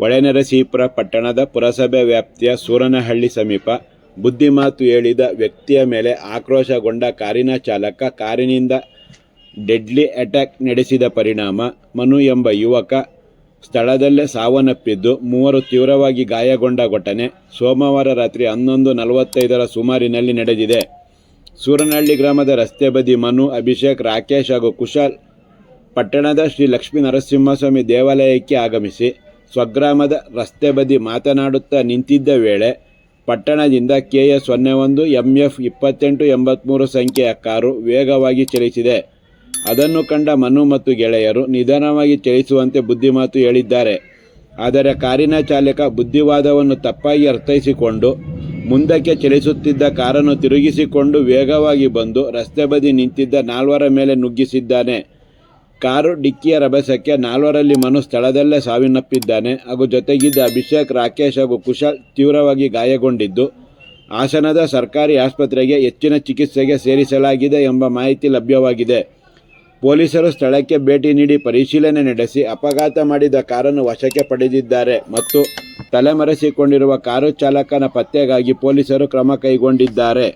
ಹೊಳೆನರಸೀಪುರ ಪಟ್ಟಣದ ಪುರಸಭೆ ವ್ಯಾಪ್ತಿಯ ಸೂರನಹಳ್ಳಿ ಸಮೀಪ ಬುದ್ಧಿಮಾತು ಹೇಳಿದ ವ್ಯಕ್ತಿಯ ಮೇಲೆ ಆಕ್ರೋಶಗೊಂಡ ಕಾರಿನ ಚಾಲಕ ಕಾರಿನಿಂದ ಡೆಡ್ಲಿ ಅಟ್ಯಾಕ್ ನಡೆಸಿದ ಪರಿಣಾಮ ಮನು ಎಂಬ ಯುವಕ ಸ್ಥಳದಲ್ಲೇ ಸಾವನ್ನಪ್ಪಿದ್ದು 3 ತೀವ್ರವಾಗಿ ಗಾಯಗೊಂಡ ಘಟನೆ ಸೋಮವಾರ ರಾತ್ರಿ 11:45 ಸುಮಾರಿನಲ್ಲಿ ನಡೆದಿದೆ. ಸೂರನಹಳ್ಳಿ ಗ್ರಾಮದ ರಸ್ತೆ ಬದಿ ಮನು, ಅಭಿಷೇಕ್, ರಾಕೇಶ್ ಹಾಗೂ ಕುಶಾಲ್ ಪಟ್ಟಣದ ಶ್ರೀ ಲಕ್ಷ್ಮೀ ನರಸಿಂಹಸ್ವಾಮಿ ದೇವಾಲಯಕ್ಕೆ ಆಗಮಿಸಿ ಸ್ವಗ್ರಾಮದ ರಸ್ತೆ ಬದಿ ಮಾತನಾಡುತ್ತಾ ನಿಂತಿದ್ದ ವೇಳೆ ಪಟ್ಟಣದಿಂದ KA 01 MF 2883 ಸಂಖ್ಯೆಯ ಕಾರು ವೇಗವಾಗಿ ಚಲಿಸಿದೆ. ಅದನ್ನು ಕಂಡ ಮನು ಮತ್ತು ಗೆಳೆಯರು ನಿಧಾನವಾಗಿ ಚಲಿಸುವಂತೆ ಬುದ್ಧಿಮಾತು ಹೇಳಿದ್ದಾರೆ. ಆದರೆ ಕಾರಿನ ಚಾಲಕ ಬುದ್ಧಿವಾದವನ್ನು ತಪ್ಪಾಗಿ ಅರ್ಥೈಸಿಕೊಂಡು ಮುಂದಕ್ಕೆ ಚಲಿಸುತ್ತಿದ್ದ ಕಾರನ್ನು ತಿರುಗಿಸಿಕೊಂಡು ವೇಗವಾಗಿ ಬಂದು ರಸ್ತೆ ಬದಿ ನಿಂತಿದ್ದ 4 ಮೇಲೆ ನುಗ್ಗಿಸಿದ್ದಾನೆ. ಕಾರು ಡಿಕ್ಕಿಯ ರಭಸಕ್ಕೆ 4ರಲ್ಲಿ ಮನು ಸ್ಥಳದಲ್ಲೇ ಸಾವನ್ನಪ್ಪಿದ್ದಾನೆ ಹಾಗೂ ಜೊತೆಗಿದ್ದ ಅಭಿಷೇಕ್, ರಾಕೇಶ್ ಹಾಗೂ ಕುಶಾಲ್ ತೀವ್ರವಾಗಿ ಗಾಯಗೊಂಡಿದ್ದು ಹಾಸನದ ಸರ್ಕಾರಿ ಆಸ್ಪತ್ರೆಗೆ ಹೆಚ್ಚಿನ ಚಿಕಿತ್ಸೆಗೆ ಸೇರಿಸಲಾಗಿದೆ ಎಂಬ ಮಾಹಿತಿ ಲಭ್ಯವಾಗಿದೆ. ಪೊಲೀಸರು ಸ್ಥಳಕ್ಕೆ ಭೇಟಿ ನೀಡಿ ಪರಿಶೀಲನೆ ನಡೆಸಿ ಅಪಘಾತ ಮಾಡಿದ ಕಾರನ್ನು ವಶಕ್ಕೆ ಪಡೆದಿದ್ದಾರೆ ಮತ್ತು ತಲೆಮರೆಸಿಕೊಂಡಿರುವ ಕಾರು ಚಾಲಕನ ಪತ್ತೆಗಾಗಿ ಪೊಲೀಸರು ಕ್ರಮ ಕೈಗೊಂಡಿದ್ದಾರೆ.